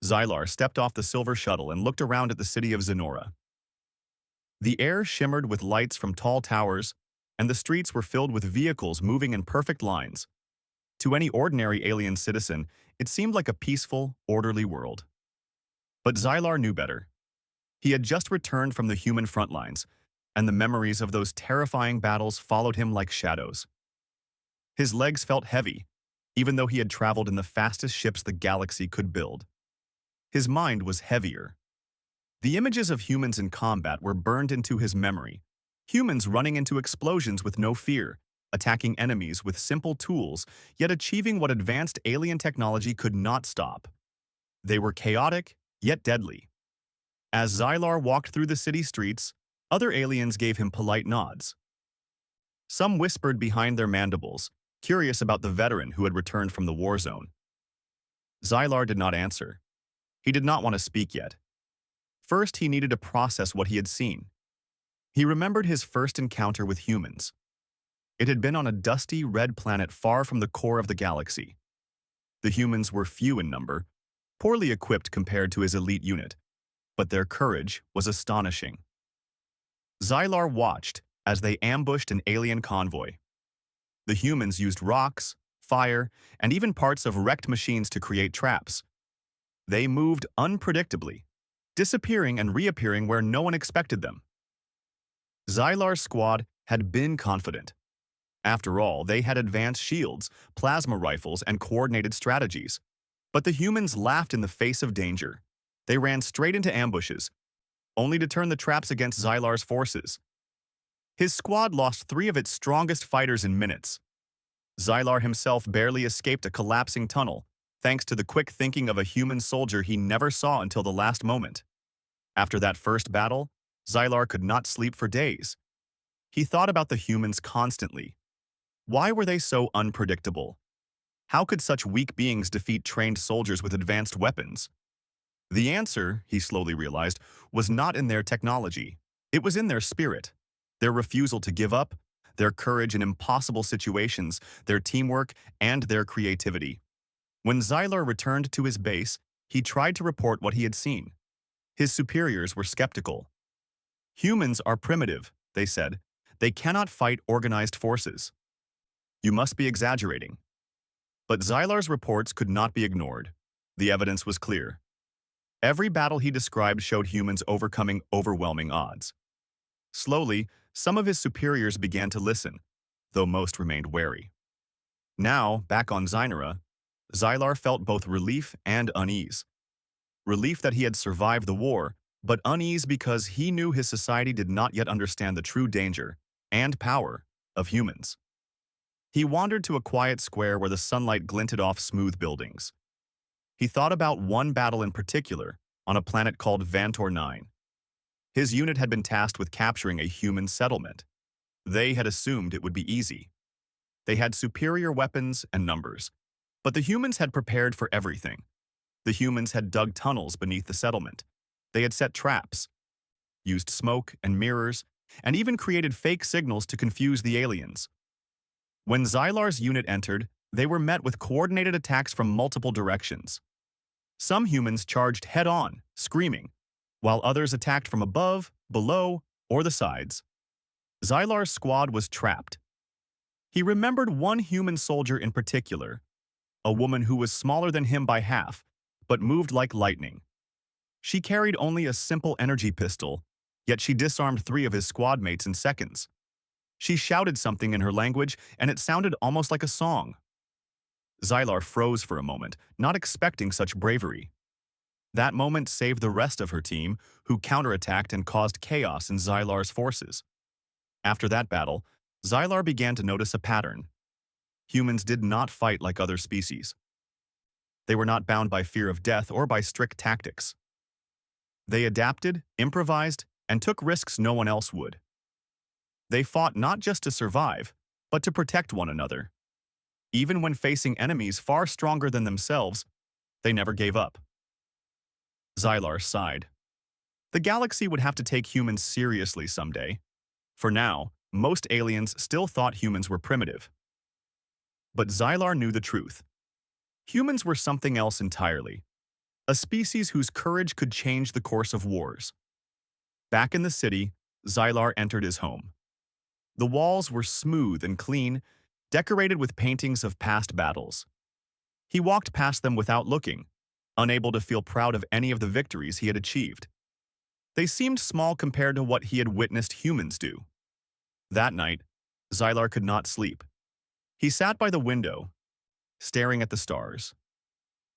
Xylar stepped off the silver shuttle and looked around at the city of Zenora. The air shimmered with lights from tall towers, and the streets were filled with vehicles moving in perfect lines. To any ordinary alien citizen, it seemed like a peaceful, orderly world. But Xylar knew better. He had just returned from the human front lines, and the memories of those terrifying battles followed him like shadows. His legs felt heavy, even though he had traveled in the fastest ships the galaxy could build. His mind was heavier. The images of humans in combat were burned into his memory. Humans running into explosions with no fear, attacking enemies with simple tools, yet achieving what advanced alien technology could not stop. They were chaotic, yet deadly. As Xylar walked through the city streets, other aliens gave him polite nods. Some whispered behind their mandibles, curious about the veteran who had returned from the war zone. Xylar did not answer. He did not want to speak yet. First, he needed to process what he had seen. He remembered his first encounter with humans. It had been on a dusty red planet far from the core of the galaxy. The humans were few in number, poorly equipped compared to his elite unit, but their courage was astonishing. Xylar watched as they ambushed an alien convoy. The humans used rocks, fire, and even parts of wrecked machines to create traps. They moved unpredictably, disappearing and reappearing where no one expected them. Xylar's squad had been confident. After all, they had advanced shields, plasma rifles, and coordinated strategies. But the humans laughed in the face of danger. They ran straight into ambushes, only to turn the traps against Xylar's forces. His squad lost 3 of its strongest fighters in minutes. Xylar himself barely escaped a collapsing tunnel, thanks to the quick thinking of a human soldier he never saw until the last moment. After that first battle, Xylar could not sleep for days. He thought about the humans constantly. Why were they so unpredictable? How could such weak beings defeat trained soldiers with advanced weapons? The answer, he slowly realized, was not in their technology. It was in their spirit, their refusal to give up, their courage in impossible situations, their teamwork, and their creativity. When Xylar returned to his base, he tried to report what he had seen. His superiors were skeptical. Humans are primitive, they said. They cannot fight organized forces. You must be exaggerating. But Xylar's reports could not be ignored. The evidence was clear. Every battle he described showed humans overcoming overwhelming odds. Slowly, some of his superiors began to listen, though most remained wary. Now, back on Zenora, Xylar felt both relief and unease. Relief that he had survived the war, but unease because he knew his society did not yet understand the true danger and power of humans. He wandered to a quiet square where the sunlight glinted off smooth buildings. He thought about one battle in particular, on a planet called Vantor 9. His unit had been tasked with capturing a human settlement. They had assumed it would be easy. They had superior weapons and numbers, but the humans had prepared for everything. The humans had dug tunnels beneath the settlement. They had set traps, used smoke and mirrors, and even created fake signals to confuse the aliens. When Xylar's unit entered, they were met with coordinated attacks from multiple directions. Some humans charged head-on, screaming, while others attacked from above, below, or the sides. Xylar's squad was trapped. He remembered one human soldier in particular, a woman who was smaller than him by half, but moved like lightning. She carried only a simple energy pistol, yet she disarmed 3 of his squad mates in seconds. She shouted something in her language, and it sounded almost like a song. Xylar froze for a moment, not expecting such bravery. That moment saved the rest of her team, who counterattacked and caused chaos in Xylar's forces. After that battle, Xylar began to notice a pattern. Humans did not fight like other species. They were not bound by fear of death or by strict tactics. They adapted, improvised, and took risks no one else would. They fought not just to survive, but to protect one another. Even when facing enemies far stronger than themselves, they never gave up. Xylar sighed. The galaxy would have to take humans seriously someday. For now, most aliens still thought humans were primitive. But Xylar knew the truth. Humans were something else entirely. a species whose courage could change the course of wars. Back in the city, Xylar entered his home. The walls were smooth and clean, decorated with paintings of past battles. He walked past them without looking, unable to feel proud of any of the victories he had achieved. They seemed small compared to what he had witnessed humans do. That night, Xylar could not sleep. He sat by the window, staring at the stars.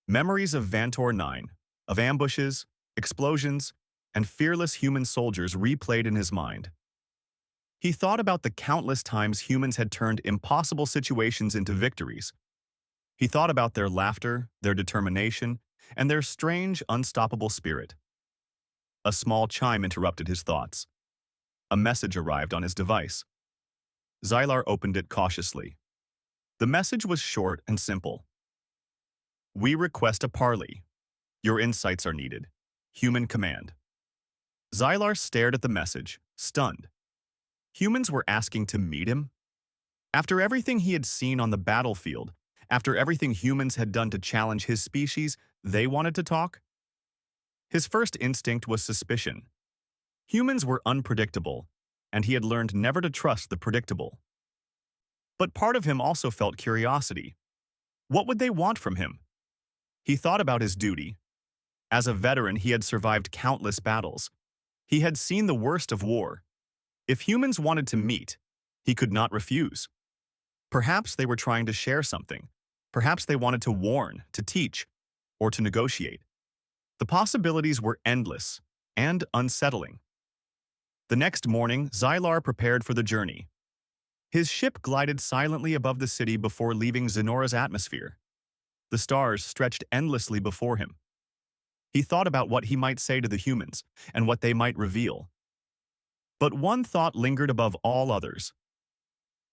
Memories of Vantor 9, of ambushes, explosions, and fearless human soldiers replayed in his mind. He thought about the countless times humans had turned impossible situations into victories. He thought about their laughter, their determination, and their strange, unstoppable spirit. A small chime interrupted his thoughts. A message arrived on his device. Xylar opened it cautiously. The message was short and simple. "We request a parley. Your insights are needed. Human command." Xylar stared at the message, stunned. Humans were asking to meet him? After everything he had seen on the battlefield, after everything humans had done to challenge his species, they wanted to talk? His first instinct was suspicion. Humans were unpredictable, and he had learned never to trust the predictable. But part of him also felt curiosity. What would they want from him? He thought about his duty. As a veteran, he had survived countless battles. He had seen the worst of war. If humans wanted to meet, he could not refuse. Perhaps they were trying to share something. Perhaps they wanted to warn, to teach, or to negotiate. The possibilities were endless and unsettling. The next morning, Xylar prepared for the journey. His ship glided silently above the city before leaving Zenora's atmosphere. The stars stretched endlessly before him. He thought about what he might say to the humans and what they might reveal. But one thought lingered above all others.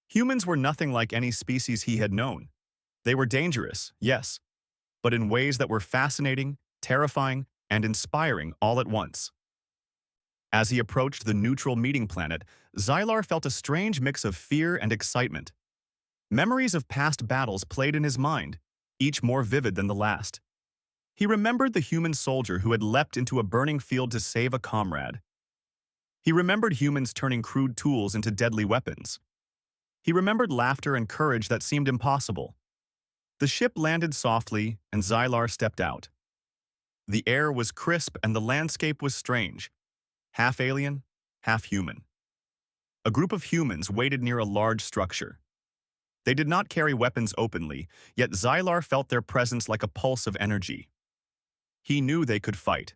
Humans were nothing like any species he had known. They were dangerous, yes, but in ways that were fascinating, terrifying, and inspiring all at once. As he approached the neutral meeting planet, Xylar felt a strange mix of fear and excitement. Memories of past battles played in his mind, each more vivid than the last. He remembered the human soldier who had leapt into a burning field to save a comrade. He remembered humans turning crude tools into deadly weapons. He remembered laughter and courage that seemed impossible. The ship landed softly, and Xylar stepped out. The air was crisp and the landscape was strange, half alien, half human. A group of humans waited near a large structure. They did not carry weapons openly, yet Xylar felt their presence like a pulse of energy. He knew they could fight.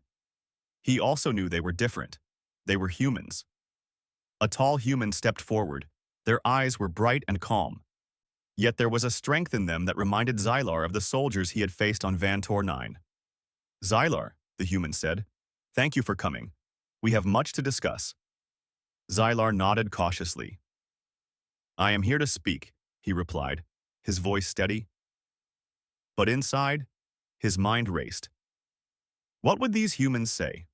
He also knew they were different. They were humans. A tall human stepped forward. Their eyes were bright and calm. Yet there was a strength in them that reminded Xylar of the soldiers he had faced on Vantor 9. "Xylar," the human said, "thank you for coming. We have much to discuss." Xylar nodded cautiously. "I am here to speak," he replied, his voice steady. But inside, his mind raced. What would these humans say?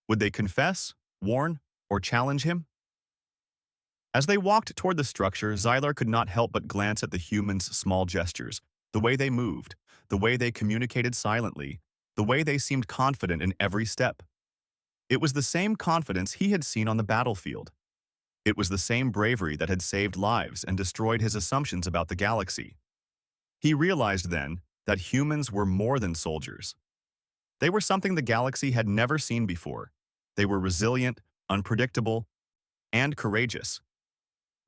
Would they confess, warn, or challenge him? As they walked toward the structure, Xylar could not help but glance at the humans' small gestures, the way they moved, the way they communicated silently, the way they seemed confident in every step. It was the same confidence he had seen on the battlefield. It was the same bravery that had saved lives and destroyed his assumptions about the galaxy. He realized then that humans were more than soldiers. They were something the galaxy had never seen before. They were resilient, unpredictable, and courageous.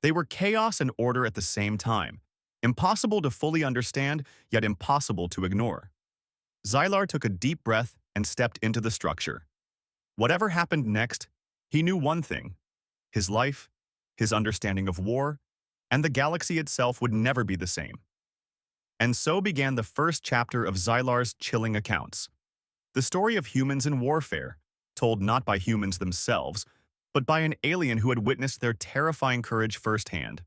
They were chaos and order at the same time, impossible to fully understand, yet impossible to ignore. Xylar took a deep breath and stepped into the structure. Whatever happened next, he knew one thing: his life, his understanding of war, and the galaxy itself would never be the same. And so began the first chapter of Xylar's chilling accounts. The story of humans in warfare, told not by humans themselves, but by an alien who had witnessed their terrifying courage firsthand.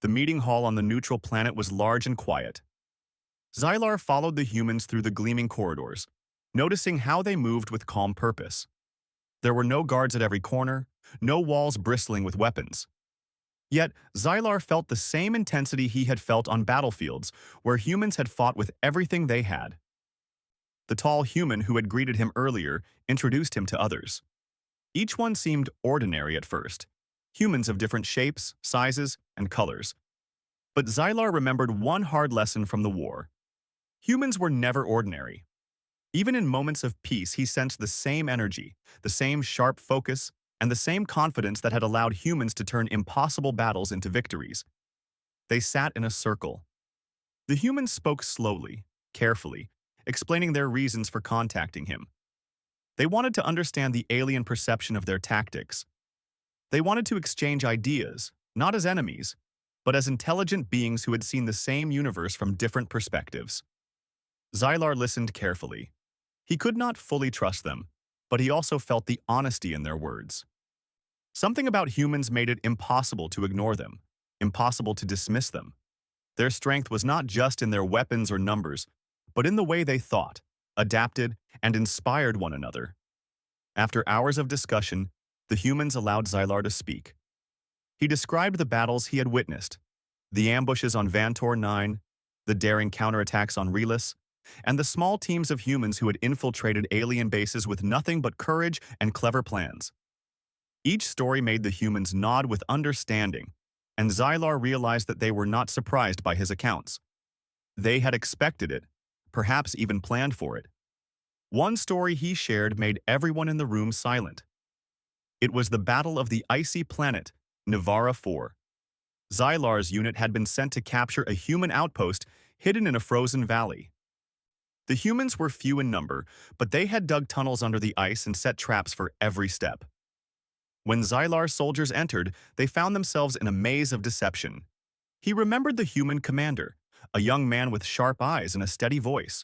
The meeting hall on the neutral planet was large and quiet. Xylar followed the humans through the gleaming corridors, noticing how they moved with calm purpose. There were no guards at every corner, no walls bristling with weapons. Yet, Xylar felt the same intensity he had felt on battlefields, where humans had fought with everything they had. The tall human who had greeted him earlier introduced him to others. Each one seemed ordinary at first, humans of different shapes, sizes, and colors. But Xylar remembered one hard lesson from the war. Humans were never ordinary. Even in moments of peace, he sensed the same energy, the same sharp focus, and the same confidence that had allowed humans to turn impossible battles into victories. They sat in a circle. The humans spoke slowly, carefully, explaining their reasons for contacting him. They wanted to understand the alien perception of their tactics. They wanted to exchange ideas, not as enemies, but as intelligent beings who had seen the same universe from different perspectives. Xylar listened carefully. He could not fully trust them, but he also felt the honesty in their words. Something about humans made it impossible to ignore them, impossible to dismiss them. Their strength was not just in their weapons or numbers, but in the way they thought, adapted, and inspired one another. After hours of discussion, the humans allowed Xylar to speak. He described the battles he had witnessed, the ambushes on Vantor 9, the daring counterattacks on Relis, and the small teams of humans who had infiltrated alien bases with nothing but courage and clever plans. Each story made the humans nod with understanding, and Xylar realized that they were not surprised by his accounts. They had expected it, perhaps even planned for it. One story he shared made everyone in the room silent. It was the battle of the icy planet, Nivara 4. Xylar's unit had been sent to capture a human outpost hidden in a frozen valley. The humans were few in number, but they had dug tunnels under the ice and set traps for every step. When Xylar's soldiers entered, they found themselves in a maze of deception. He remembered the human commander, a young man with sharp eyes and a steady voice.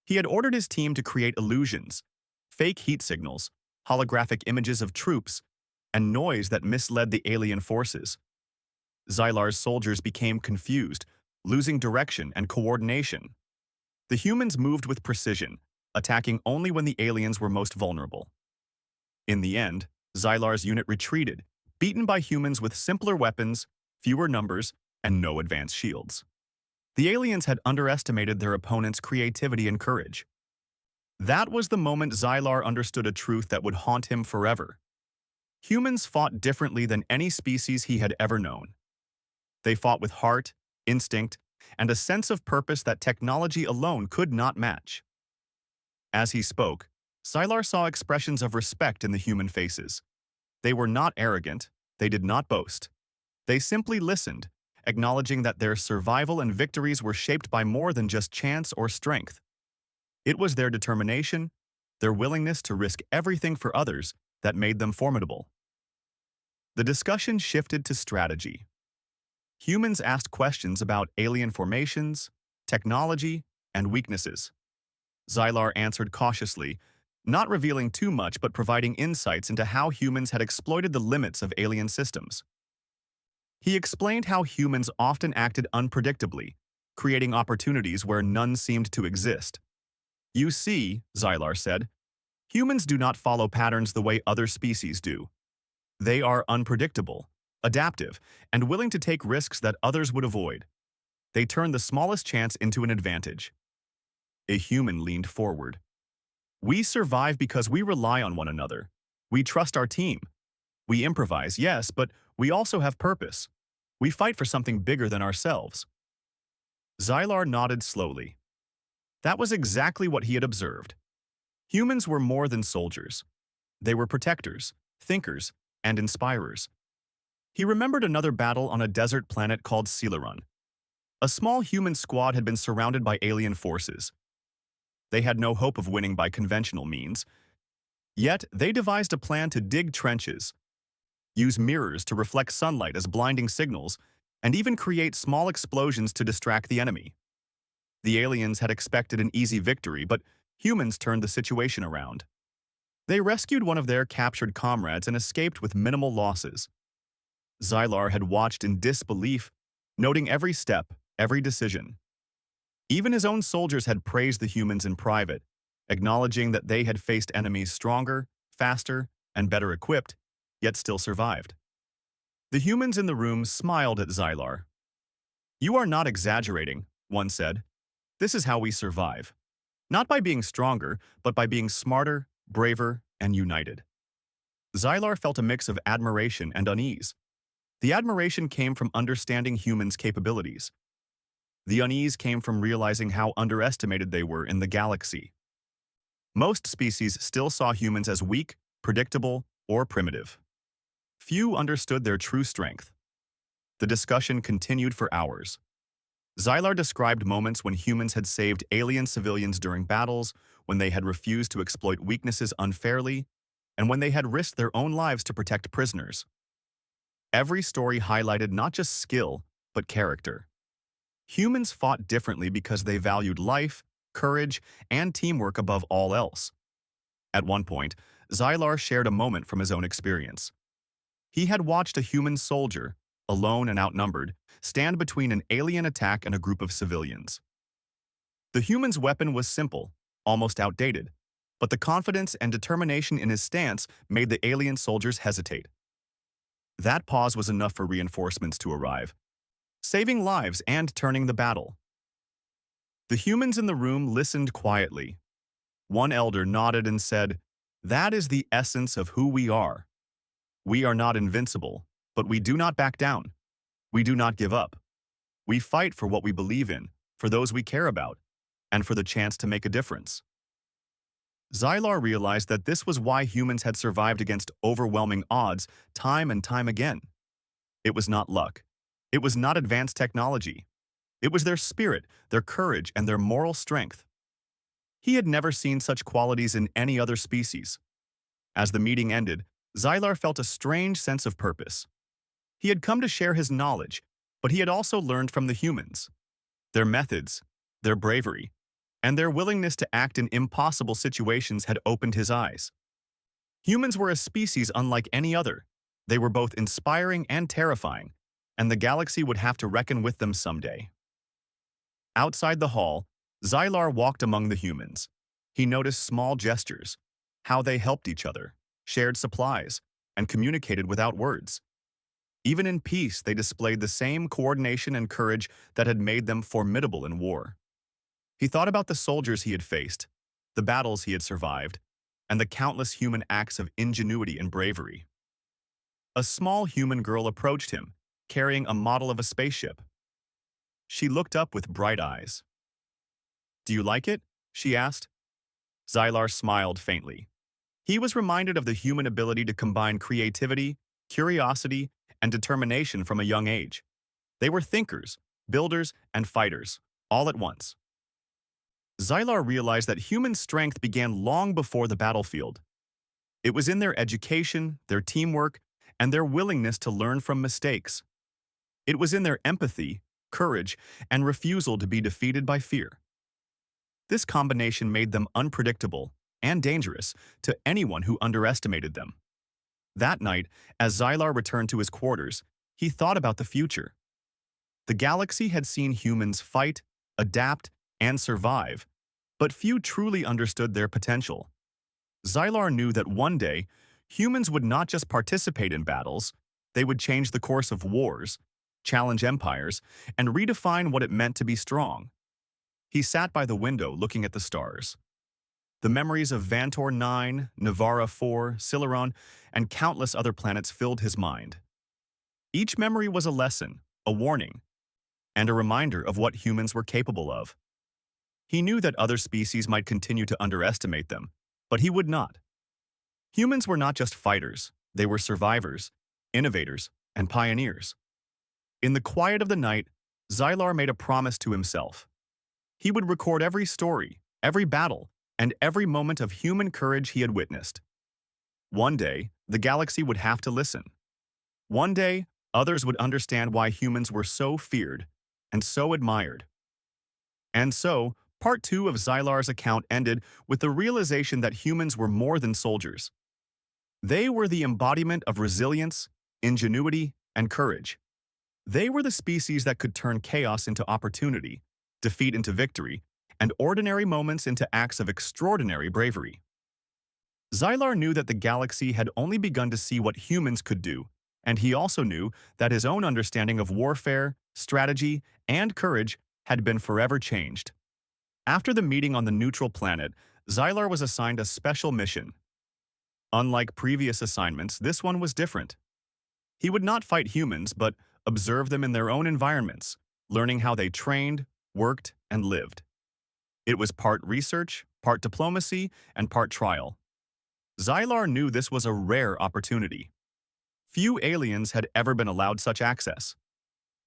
He had ordered his team to create illusions, fake heat signals, holographic images of troops, and noise that misled the alien forces. Xylar's soldiers became confused, losing direction and coordination. The humans moved with precision, attacking only when the aliens were most vulnerable. In the end, Xylar's unit retreated, beaten by humans with simpler weapons, fewer numbers, and no advanced shields. The aliens had underestimated their opponent's creativity and courage. That was the moment Xylar understood a truth that would haunt him forever. Humans fought differently than any species he had ever known. They fought with heart, instinct, and a sense of purpose that technology alone could not match. As he spoke, Xylar saw expressions of respect in the human faces. They were not arrogant, they did not boast. They simply listened, acknowledging that their survival and victories were shaped by more than just chance or strength. It was their determination, their willingness to risk everything for others, that made them formidable. The discussion shifted to strategy. Humans asked questions about alien formations, technology, and weaknesses. Xylar answered cautiously, not revealing too much but providing insights into how humans had exploited the limits of alien systems. He explained how humans often acted unpredictably, creating opportunities where none seemed to exist. "You see," Xylar said, "humans do not follow patterns the way other species do. They are unpredictable, adaptive, and willing to take risks that others would avoid. They turn the smallest chance into an advantage." A human leaned forward. "We survive because we rely on one another. We trust our team. We improvise, yes, but we also have purpose. We fight for something bigger than ourselves." Xylar nodded slowly. That was exactly what he had observed. Humans were more than soldiers. They were protectors, thinkers, and inspirers. He remembered another battle on a desert planet called Celeron. A small human squad had been surrounded by alien forces. They had no hope of winning by conventional means. Yet, they devised a plan to dig trenches, use mirrors to reflect sunlight as blinding signals, and even create small explosions to distract the enemy. The aliens had expected an easy victory, but humans turned the situation around. They rescued one of their captured comrades and escaped with minimal losses. Xylar had watched in disbelief, noting every step, every decision. Even his own soldiers had praised the humans in private, acknowledging that they had faced enemies stronger, faster, and better equipped, yet still survived. The humans in the room smiled at Xylar. "You are not exaggerating," one said. "This is how we survive. Not by being stronger, but by being smarter, braver, and united. Xylar felt a mix of admiration and unease. The admiration came from understanding humans' capabilities. The unease came from realizing how underestimated they were in the galaxy. Most species still saw humans as weak, predictable, or primitive. Few understood their true strength. The discussion continued for hours. Xylar described moments when humans had saved alien civilians during battles, when they had refused to exploit weaknesses unfairly, and when they had risked their own lives to protect prisoners. Every story highlighted not just skill, but character. Humans fought differently because they valued life, courage, and teamwork above all else. At one point, Xylar shared a moment from his own experience. He had watched a human soldier, alone and outnumbered, stand between an alien attack and a group of civilians. The human's weapon was simple, almost outdated, but the confidence and determination in his stance made the alien soldiers hesitate. That pause was enough for reinforcements to arrive, saving lives and turning the battle. The humans in the room listened quietly. One elder nodded and said, "That is the essence of who we are. We are not invincible, but we do not back down. We do not give up. We fight for what we believe in, for those we care about, and for the chance to make a difference." Xylar realized that this was why humans had survived against overwhelming odds time and time again. It was not luck. It was not advanced technology. It was their spirit, their courage, and their moral strength. He had never seen such qualities in any other species. As the meeting ended, Xylar felt a strange sense of purpose. He had come to share his knowledge, but he had also learned from the humans. Their methods, their bravery, and their willingness to act in impossible situations had opened his eyes. Humans were a species unlike any other. They were both inspiring and terrifying, and the galaxy would have to reckon with them someday. Outside the hall, Xylar walked among the humans. He noticed small gestures, how they helped each other, shared supplies, and communicated without words. Even in peace, they displayed the same coordination and courage that had made them formidable in war. He thought about the soldiers he had faced, the battles he had survived, and the countless human acts of ingenuity and bravery. A small human girl approached him, carrying a model of a spaceship. She looked up with bright eyes. "Do you like it?" she asked. Xylar smiled faintly. He was reminded of the human ability to combine creativity, curiosity, and determination from a young age. They were thinkers, builders, and fighters, all at once. Xylar realized that human strength began long before the battlefield. It was in their education, their teamwork, and their willingness to learn from mistakes. It was in their empathy, courage, and refusal to be defeated by fear. This combination made them unpredictable and dangerous to anyone who underestimated them. That night, as Xylar returned to his quarters, he thought about the future. The galaxy had seen humans fight, adapt, and survive, but few truly understood their potential. Xylar knew that one day, humans would not just participate in battles, they would change the course of wars, challenge empires, and redefine what it meant to be strong. He sat by the window looking at the stars. The memories of Vantor 9, Navara 4, Sileron, and countless other planets filled his mind. Each memory was a lesson, a warning, and a reminder of what humans were capable of. He knew that other species might continue to underestimate them, but he would not. Humans were not just fighters, they were survivors, innovators, and pioneers. In the quiet of the night, Xylar made a promise to himself. He would record every story, every battle, and every moment of human courage he had witnessed. One day, the galaxy would have to listen. One day, others would understand why humans were so feared and so admired. And so, part 2 of Xylar's account ended with the realization that humans were more than soldiers. They were the embodiment of resilience, ingenuity, and courage. They were the species that could turn chaos into opportunity, defeat into victory, and ordinary moments into acts of extraordinary bravery. Xylar knew that the galaxy had only begun to see what humans could do, and he also knew that his own understanding of warfare, strategy, and courage had been forever changed. After the meeting on the neutral planet, Xylar was assigned a special mission. Unlike previous assignments, this one was different. He would not fight humans, but observe them in their own environments, learning how they trained, worked, and lived. It was part research, part diplomacy, and part trial. Xylar knew this was a rare opportunity. Few aliens had ever been allowed such access.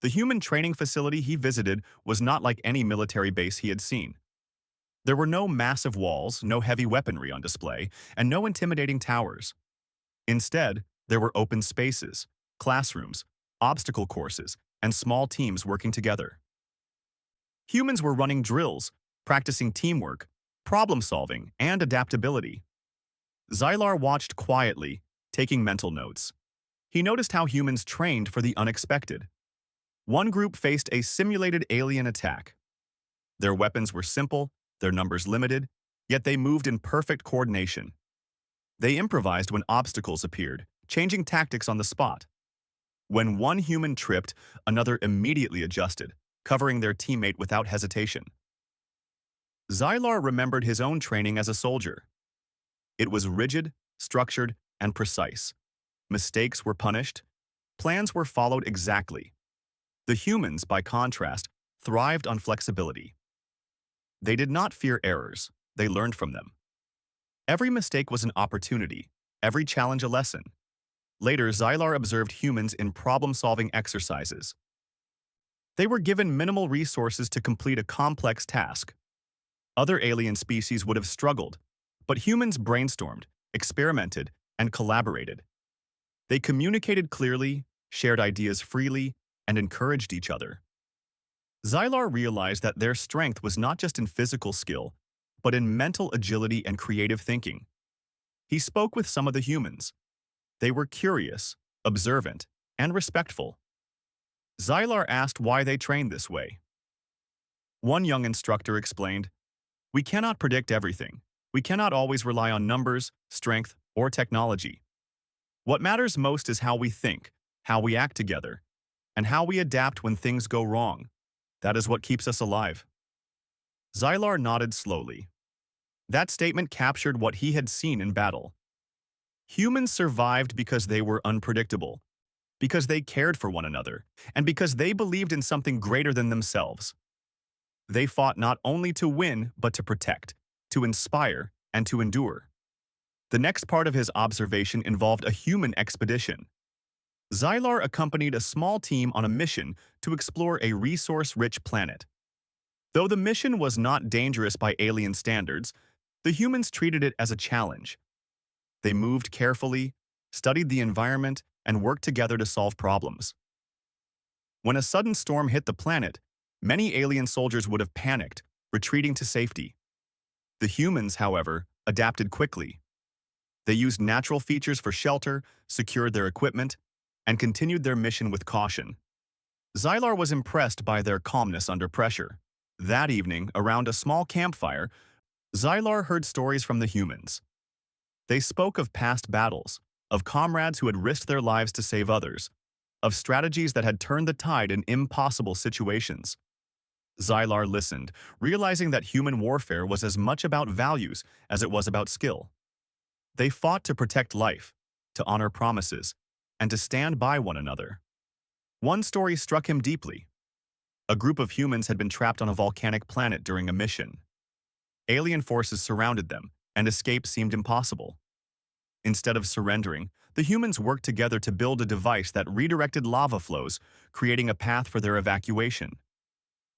The human training facility he visited was not like any military base he had seen. There were no massive walls, no heavy weaponry on display, and no intimidating towers. Instead, there were open spaces, classrooms, obstacle courses, and small teams working together. Humans were running drills, practicing teamwork, problem-solving, and adaptability. Xylar watched quietly, taking mental notes. He noticed how humans trained for the unexpected. One group faced a simulated alien attack. Their weapons were simple, their numbers limited, yet they moved in perfect coordination. They improvised when obstacles appeared, changing tactics on the spot. When one human tripped, another immediately adjusted, covering their teammate without hesitation. Xylar remembered his own training as a soldier. It was rigid, structured, and precise. Mistakes were punished. Plans were followed exactly. The humans, by contrast, thrived on flexibility. They did not fear errors. They learned from them. Every mistake was an opportunity, every challenge a lesson. Later, Xylar observed humans in problem-solving exercises. They were given minimal resources to complete a complex task. Other alien species would have struggled, but humans brainstormed, experimented, and collaborated. They communicated clearly, shared ideas freely, and encouraged each other. Xylar realized that their strength was not just in physical skill, but in mental agility and creative thinking. He spoke with some of the humans. They were curious, observant, and respectful. Xylar asked why they trained this way. One young instructor explained, "We cannot predict everything. We cannot always rely on numbers, strength, or technology. What matters most is how we think, how we act together, and how we adapt when things go wrong. That is what keeps us alive." Xylar nodded slowly. That statement captured what he had seen in battle. Humans survived because they were unpredictable, because they cared for one another, and because they believed in something greater than themselves. They fought not only to win, but to protect, to inspire, and to endure. The next part of his observation involved a human expedition. Xylar accompanied a small team on a mission to explore a resource-rich planet. Though the mission was not dangerous by alien standards, the humans treated it as a challenge. They moved carefully, studied the environment, and worked together to solve problems. When a sudden storm hit the planet, many alien soldiers would have panicked, retreating to safety. The humans, however, adapted quickly. They used natural features for shelter, secured their equipment, and continued their mission with caution. Xylar was impressed by their calmness under pressure. That evening, around a small campfire, Xylar heard stories from the humans. They spoke of past battles, of comrades who had risked their lives to save others, of strategies that had turned the tide in impossible situations. Xylar listened, realizing that human warfare was as much about values as it was about skill. They fought to protect life, to honor promises, and to stand by one another. One story struck him deeply. A group of humans had been trapped on a volcanic planet during a mission. Alien forces surrounded them, and escape seemed impossible. Instead of surrendering, the humans worked together to build a device that redirected lava flows, creating a path for their evacuation.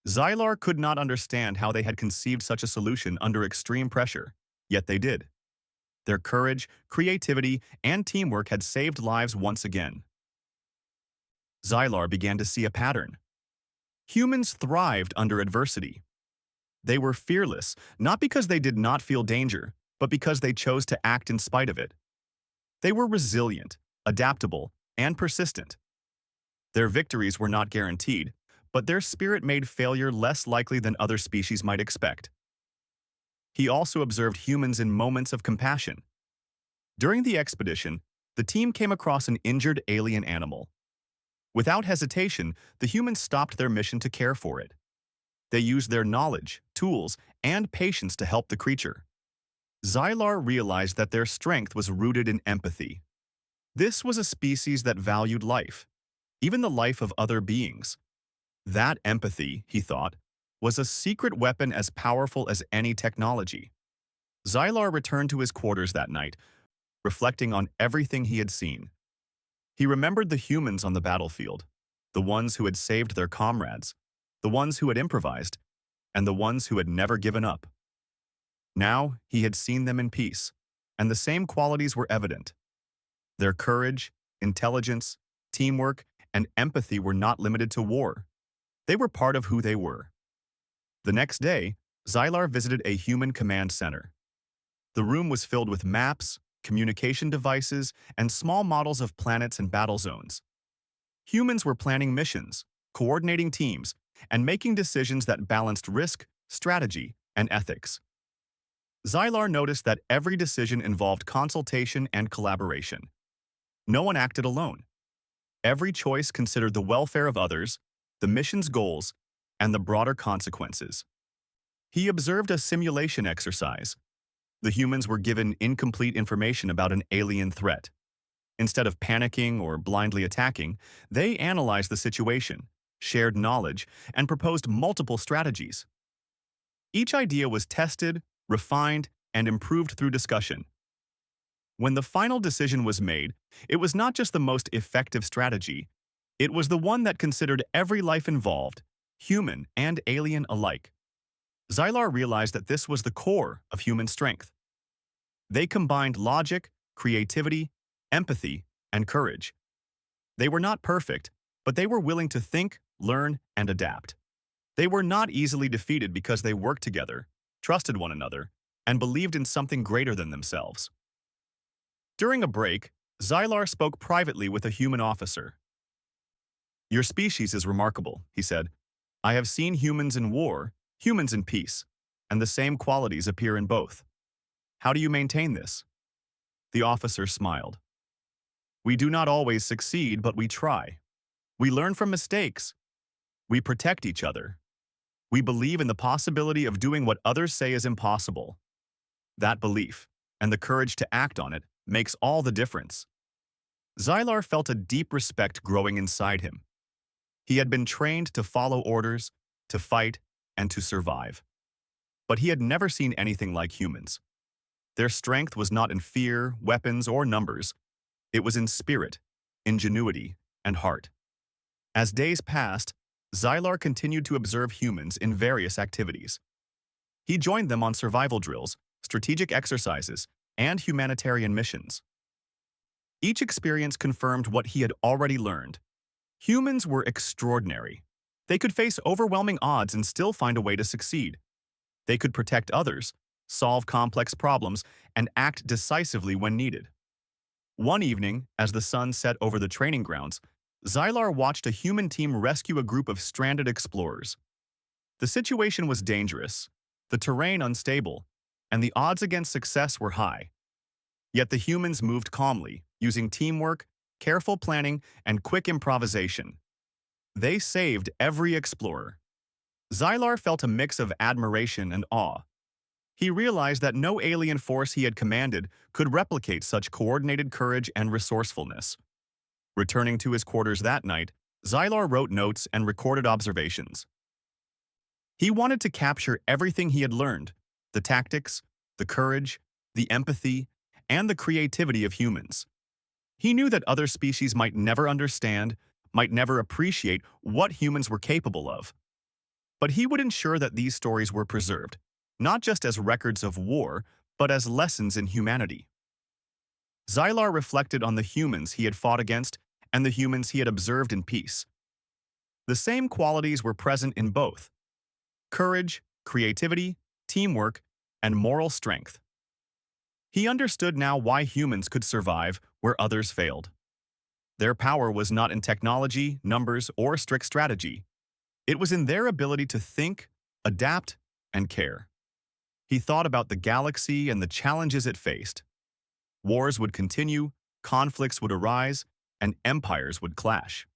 Xylar could not understand how they had conceived such a solution under extreme pressure, yet they did. Their courage, creativity, and teamwork had saved lives once again. Xylar began to see a pattern. Humans thrived under adversity. They were fearless, not because they did not feel danger, but because they chose to act in spite of it. They were resilient, adaptable, and persistent. Their victories were not guaranteed, but their spirit made failure less likely than other species might expect. He also observed humans in moments of compassion. During the expedition, the team came across an injured alien animal. Without hesitation, the humans stopped their mission to care for it. They used their knowledge, tools, and patience to help the creature. Xylar realized that their strength was rooted in empathy. This was a species that valued life, even the life of other beings. That empathy, he thought, was a secret weapon as powerful as any technology. Xylar returned to his quarters that night, reflecting on everything he had seen. He remembered the humans on the battlefield, the ones who had saved their comrades, the ones who had improvised, and the ones who had never given up. Now he had seen them in peace, and the same qualities were evident. Their courage, intelligence, teamwork, and empathy were not limited to war. They were part of who they were. The next day, Xylar visited a human command center. The room was filled with maps, communication devices, and small models of planets and battle zones. Humans were planning missions, coordinating teams, and making decisions that balanced risk, strategy, and ethics. Xylar noticed that every decision involved consultation and collaboration. No one acted alone. Every choice considered the welfare of others, the mission's goals, and the broader consequences. He observed a simulation exercise. The humans were given incomplete information about an alien threat. Instead of panicking or blindly attacking, they analyzed the situation, shared knowledge, and proposed multiple strategies. Each idea was tested, refined, and improved through discussion. When the final decision was made, it was not just the most effective strategy, it was the one that considered every life involved, human and alien alike. Xylar realized that this was the core of human strength. They combined logic, creativity, empathy, and courage. They were not perfect, but they were willing to think, learn, and adapt. They were not easily defeated because they worked together, trusted one another, and believed in something greater than themselves. During a break, Xylar spoke privately with a human officer. "Your species is remarkable," he said. "I have seen humans in war, humans in peace, and the same qualities appear in both. How do you maintain this?" The officer smiled. "We do not always succeed, but we try. We learn from mistakes. We protect each other. We believe in the possibility of doing what others say is impossible. That belief, and the courage to act on it, makes all the difference." Xylar felt a deep respect growing inside him. He had been trained to follow orders, to fight, and to survive. But he had never seen anything like humans. Their strength was not in fear, weapons, or numbers. It was in spirit, ingenuity, and heart. As days passed, Xylar continued to observe humans in various activities. He joined them on survival drills, strategic exercises, and humanitarian missions. Each experience confirmed what he had already learned. Humans were extraordinary. They could face overwhelming odds and still find a way to succeed. They could protect others, solve complex problems, and act decisively when needed. One evening, as the sun set over the training grounds, Xylar watched a human team rescue a group of stranded explorers. The situation was dangerous, the terrain unstable, and the odds against success were high. Yet the humans moved calmly, using teamwork, careful planning, and quick improvisation. They saved every explorer. Xylar felt a mix of admiration and awe. He realized that no alien force he had commanded could replicate such coordinated courage and resourcefulness. Returning to his quarters that night, Xylar wrote notes and recorded observations. He wanted to capture everything he had learned: the tactics, the courage, the empathy, and the creativity of humans. He knew that other species might never understand, might never appreciate what humans were capable of. But he would ensure that these stories were preserved, not just as records of war, but as lessons in humanity. Xylar reflected on the humans he had fought against and the humans he had observed in peace. The same qualities were present in both: courage, creativity, teamwork, and moral strength. He understood now why humans could survive where others failed. Their power was not in technology, numbers, or strict strategy. It was in their ability to think, adapt, and care. He thought about the galaxy and the challenges it faced. Wars would continue, conflicts would arise, and empires would clash.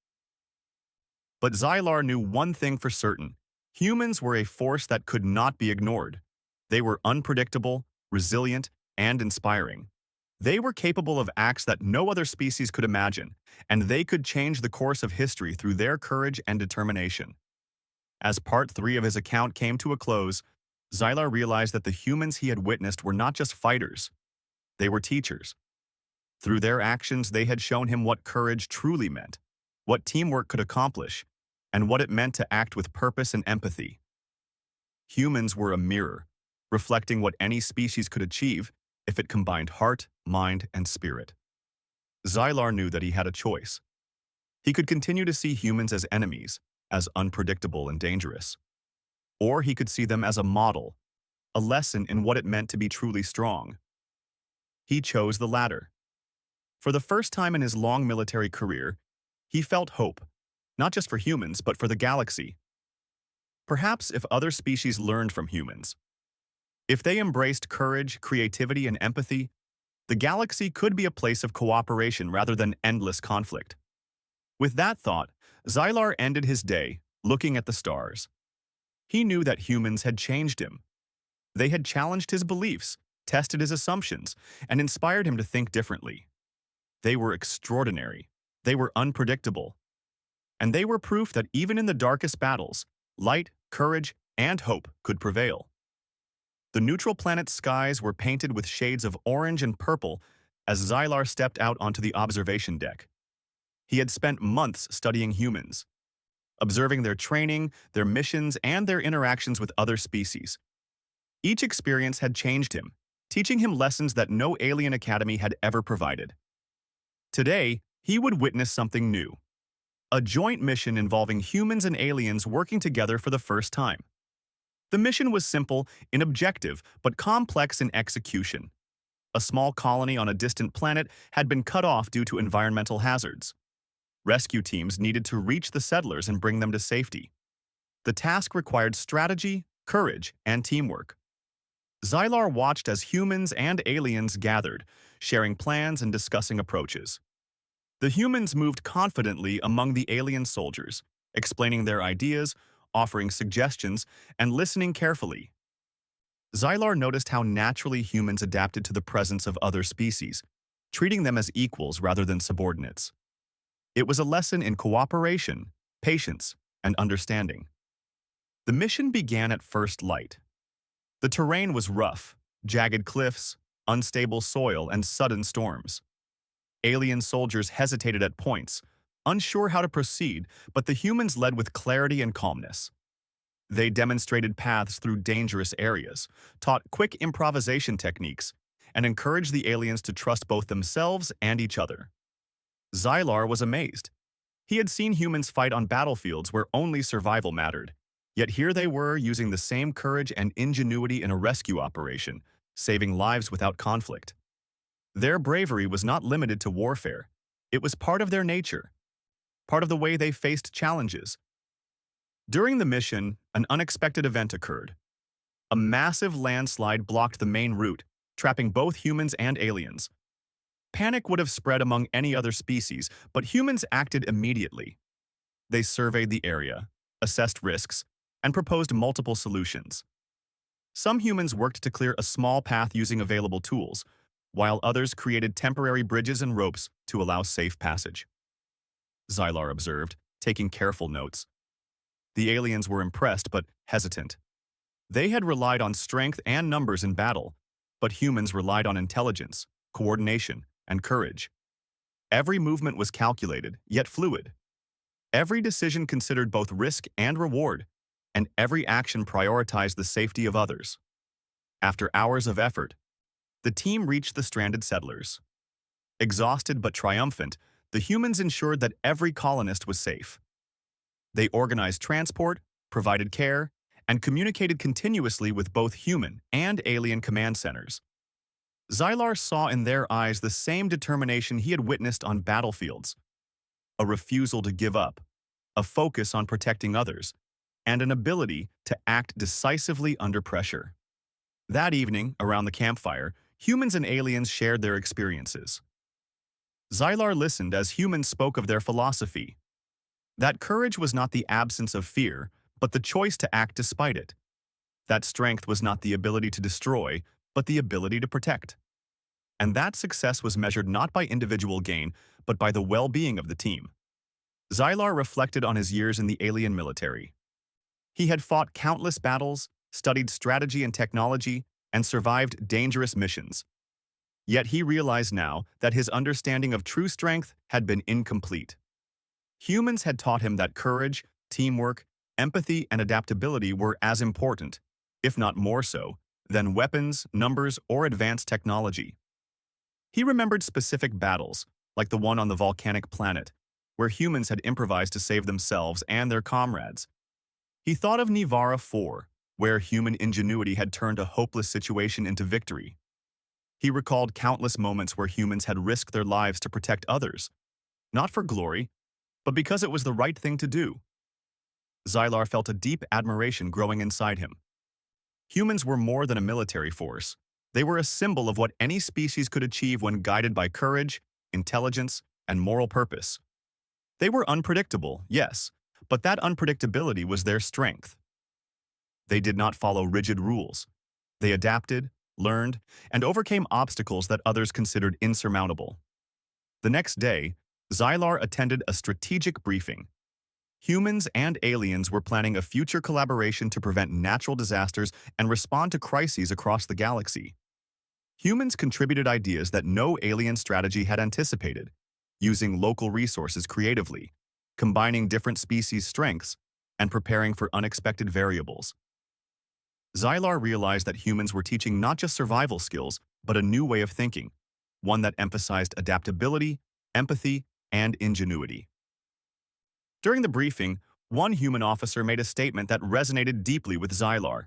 But Xylar knew one thing for certain: humans were a force that could not be ignored. They were unpredictable, resilient, and inspiring. They were capable of acts that no other species could imagine, and they could change the course of history through their courage and determination. As part 3 of his account came to a close, Xylar realized that the humans he had witnessed were not just fighters, they were teachers. Through their actions, they had shown him what courage truly meant, what teamwork could accomplish, and what it meant to act with purpose and empathy. Humans were a mirror, reflecting what any species could achieve if it combined heart, mind, and spirit. Xylar knew that he had a choice. He could continue to see humans as enemies, as unpredictable and dangerous. Or he could see them as a model, a lesson in what it meant to be truly strong. He chose the latter. For the first time in his long military career, he felt hope, not just for humans, but for the galaxy. Perhaps if other species learned from humans, if they embraced courage, creativity, and empathy, the galaxy could be a place of cooperation rather than endless conflict. With that thought, Xylar ended his day, looking at the stars. He knew that humans had changed him. They had challenged his beliefs, tested his assumptions, and inspired him to think differently. They were extraordinary. They were unpredictable. And they were proof that even in the darkest battles, light, courage, and hope could prevail. The neutral planet's skies were painted with shades of orange and purple as Xylar stepped out onto the observation deck. He had spent months studying humans, observing their training, their missions, and their interactions with other species. Each experience had changed him, teaching him lessons that no alien academy had ever provided. Today, he would witness something new. A joint mission involving humans and aliens working together for the first time. The mission was simple in objective, but complex in execution. A small colony on a distant planet had been cut off due to environmental hazards. Rescue teams needed to reach the settlers and bring them to safety. The task required strategy, courage, and teamwork. Xylar watched as humans and aliens gathered, sharing plans and discussing approaches. The humans moved confidently among the alien soldiers, explaining their ideas, offering suggestions, and listening carefully. Xylar noticed how naturally humans adapted to the presence of other species, treating them as equals rather than subordinates. It was a lesson in cooperation, patience, and understanding. The mission began at first light. The terrain was rough, jagged cliffs, unstable soil, and sudden storms. Alien soldiers hesitated at points, unsure how to proceed, but the humans led with clarity and calmness. They demonstrated paths through dangerous areas, taught quick improvisation techniques, and encouraged the aliens to trust both themselves and each other. Xylar was amazed. He had seen humans fight on battlefields where only survival mattered, yet here they were using the same courage and ingenuity in a rescue operation, saving lives without conflict. Their bravery was not limited to warfare. It was part of their nature, part of the way they faced challenges. During the mission, an unexpected event occurred. A massive landslide blocked the main route, trapping both humans and aliens. Panic would have spread among any other species, but humans acted immediately. They surveyed the area, assessed risks, and proposed multiple solutions. Some humans worked to clear a small path using available tools, while others created temporary bridges and ropes to allow safe passage. Xylar observed, taking careful notes. The aliens were impressed but hesitant. They had relied on strength and numbers in battle, but humans relied on intelligence, coordination, and courage. Every movement was calculated, yet fluid. Every decision considered both risk and reward, and every action prioritized the safety of others. After hours of effort, the team reached the stranded settlers. Exhausted but triumphant, the humans ensured that every colonist was safe. They organized transport, provided care, and communicated continuously with both human and alien command centers. Xylar saw in their eyes the same determination he had witnessed on battlefields, a refusal to give up, a focus on protecting others, and an ability to act decisively under pressure. That evening, around the campfire, humans and aliens shared their experiences. Xylar listened as humans spoke of their philosophy. That courage was not the absence of fear, but the choice to act despite it. That strength was not the ability to destroy, but the ability to protect. And that success was measured not by individual gain, but by the well-being of the team. Xylar reflected on his years in the alien military. He had fought countless battles, studied strategy and technology, and survived dangerous missions. Yet he realized now that his understanding of true strength had been incomplete. Humans had taught him that courage, teamwork, empathy, and adaptability were as important, if not more so, than weapons, numbers, or advanced technology. He remembered specific battles, like the one on the volcanic planet, where humans had improvised to save themselves and their comrades. He thought of Nivara 4, where human ingenuity had turned a hopeless situation into victory. He recalled countless moments where humans had risked their lives to protect others, not for glory, but because it was the right thing to do. Xylar felt a deep admiration growing inside him. Humans were more than a military force. They were a symbol of what any species could achieve when guided by courage, intelligence, and moral purpose. They were unpredictable, yes, but that unpredictability was their strength. They did not follow rigid rules. They adapted, learned, and overcame obstacles that others considered insurmountable. The next day, Xylar attended a strategic briefing. Humans and aliens were planning a future collaboration to prevent natural disasters and respond to crises across the galaxy. Humans contributed ideas that no alien strategy had anticipated, using local resources creatively, combining different species' strengths, and preparing for unexpected variables. Xylar realized that humans were teaching not just survival skills, but a new way of thinking, one that emphasized adaptability, empathy, and ingenuity. During the briefing, one human officer made a statement that resonated deeply with Xylar.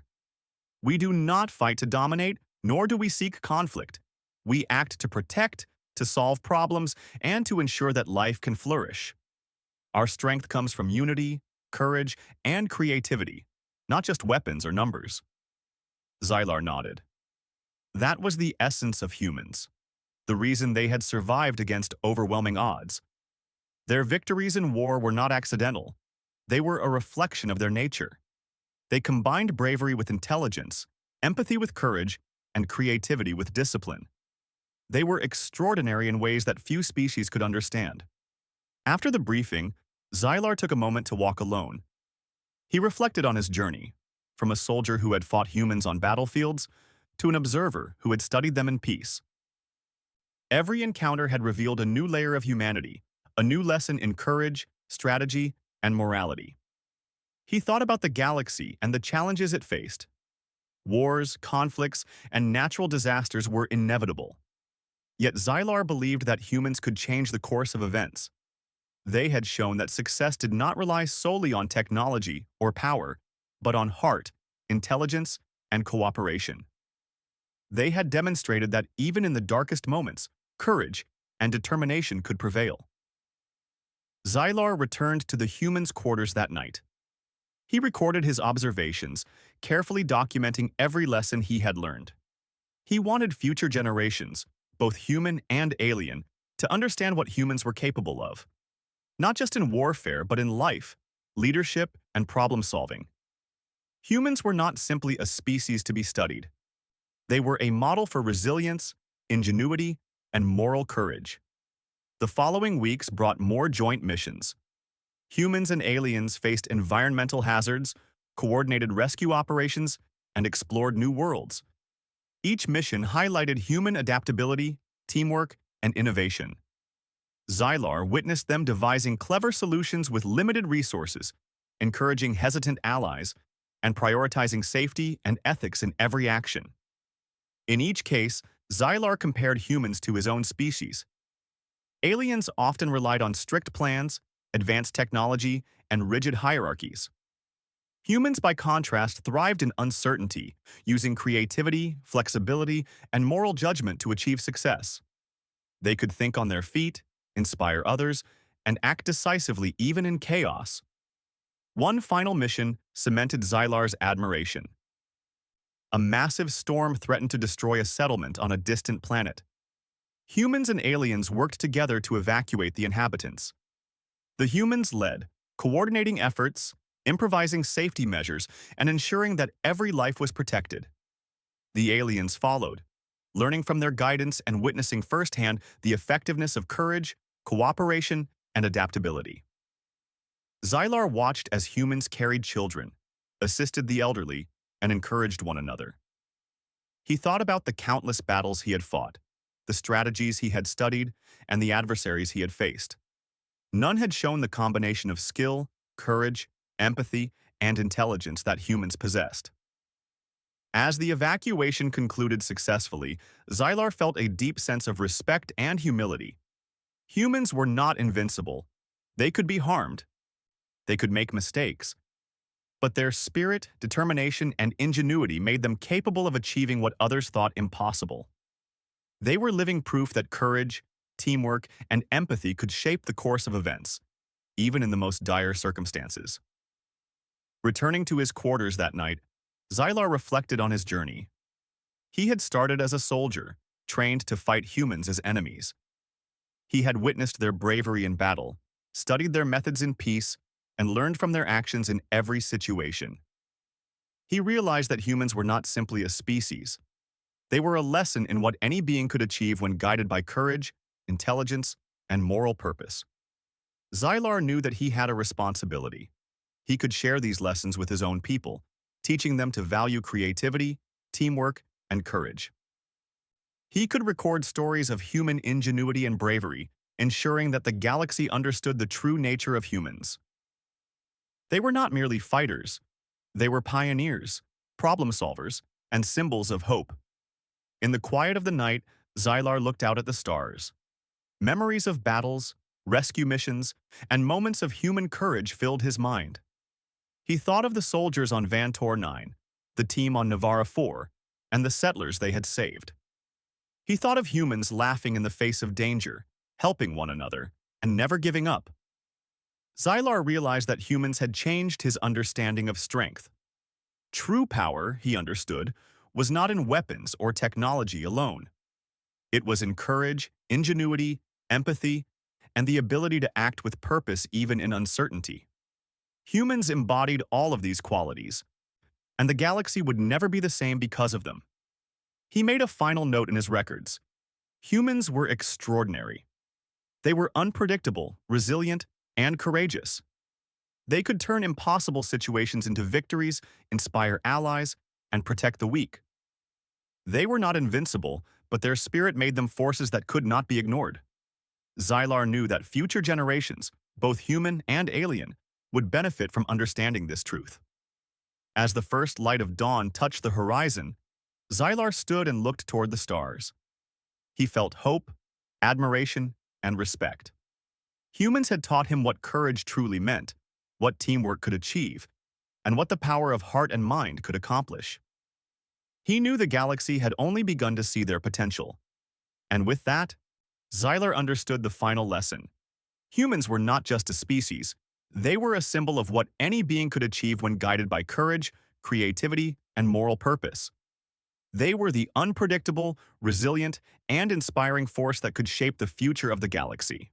"We do not fight to dominate, nor do we seek conflict. We act to protect, to solve problems, and to ensure that life can flourish. Our strength comes from unity, courage, and creativity, not just weapons or numbers." Xylar nodded. That was the essence of humans, the reason they had survived against overwhelming odds. Their victories in war were not accidental. They were a reflection of their nature. They combined bravery with intelligence, empathy with courage, and creativity with discipline. They were extraordinary in ways that few species could understand. After the briefing, Xylar took a moment to walk alone. He reflected on his journey, from a soldier who had fought humans on battlefields to an observer who had studied them in peace. Every encounter had revealed a new layer of humanity, a new lesson in courage, strategy, and morality. He thought about the galaxy and the challenges it faced. Wars, conflicts, and natural disasters were inevitable. Yet Xylar believed that humans could change the course of events. They had shown that success did not rely solely on technology or power, but on heart, intelligence, and cooperation. They had demonstrated that even in the darkest moments, courage and determination could prevail. Xylar returned to the humans' quarters that night. He recorded his observations, carefully documenting every lesson he had learned. He wanted future generations, both human and alien, to understand what humans were capable of. Not just in warfare, but in life, leadership, and problem-solving. Humans were not simply a species to be studied. They were a model for resilience, ingenuity, and moral courage. The following weeks brought more joint missions. Humans and aliens faced environmental hazards, coordinated rescue operations, and explored new worlds. Each mission highlighted human adaptability, teamwork, and innovation. Xylar witnessed them devising clever solutions with limited resources, encouraging hesitant allies, and prioritizing safety and ethics in every action. In each case, Xylar compared humans to his own species. Aliens often relied on strict plans, advanced technology, and rigid hierarchies. Humans, by contrast, thrived in uncertainty, using creativity, flexibility, and moral judgment to achieve success. They could think on their feet, inspire others, and act decisively even in chaos. One final mission cemented Xylar's admiration. A massive storm threatened to destroy a settlement on a distant planet. Humans and aliens worked together to evacuate the inhabitants. The humans led, coordinating efforts, improvising safety measures and ensuring that every life was protected. The aliens followed, learning from their guidance and witnessing firsthand the effectiveness of courage, cooperation, and adaptability. Xylar watched as humans carried children, assisted the elderly, and encouraged one another. He thought about the countless battles he had fought, the strategies he had studied, and the adversaries he had faced. None had shown the combination of skill, courage, empathy, and intelligence that humans possessed. As the evacuation concluded successfully, Xylar felt a deep sense of respect and humility. Humans were not invincible. They could be harmed. They could make mistakes. But their spirit, determination, and ingenuity made them capable of achieving what others thought impossible. They were living proof that courage, teamwork, and empathy could shape the course of events, even in the most dire circumstances. Returning to his quarters that night, Xylar reflected on his journey. He had started as a soldier, trained to fight humans as enemies. He had witnessed their bravery in battle, studied their methods in peace, and learned from their actions in every situation. He realized that humans were not simply a species. They were a lesson in what any being could achieve when guided by courage, intelligence, and moral purpose. Xylar knew that he had a responsibility. He could share these lessons with his own people, teaching them to value creativity, teamwork, and courage. He could record stories of human ingenuity and bravery, ensuring that the galaxy understood the true nature of humans. They were not merely fighters. They were pioneers, problem solvers, and symbols of hope. In the quiet of the night, Xylar looked out at the stars. Memories of battles, rescue missions, and moments of human courage filled his mind. He thought of the soldiers on Vantor 9, the team on Navara 4, and the settlers they had saved. He thought of humans laughing in the face of danger, helping one another, and never giving up. Xylar realized that humans had changed his understanding of strength. True power, he understood, was not in weapons or technology alone. It was in courage, ingenuity, empathy, and the ability to act with purpose even in uncertainty. Humans embodied all of these qualities, and the galaxy would never be the same because of them. He made a final note in his records. Humans were extraordinary. They were unpredictable, resilient, and courageous. They could turn impossible situations into victories, inspire allies, and protect the weak. They were not invincible, but their spirit made them forces that could not be ignored. Xylar knew that future generations, both human and alien, would benefit from understanding this truth. As the first light of dawn touched the horizon, Xylar stood and looked toward the stars. He felt hope, admiration, and respect. Humans had taught him what courage truly meant, what teamwork could achieve, and what the power of heart and mind could accomplish. He knew the galaxy had only begun to see their potential. And with that, Xylar understood the final lesson. Humans were not just a species, they were a symbol of what any being could achieve when guided by courage, creativity, and moral purpose. They were the unpredictable, resilient, and inspiring force that could shape the future of the galaxy.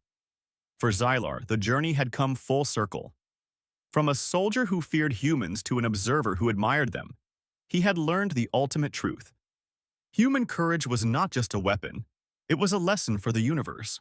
For Xylar, the journey had come full circle. From a soldier who feared humans to an observer who admired them, he had learned the ultimate truth. Human courage was not just a weapon, it was a lesson for the universe.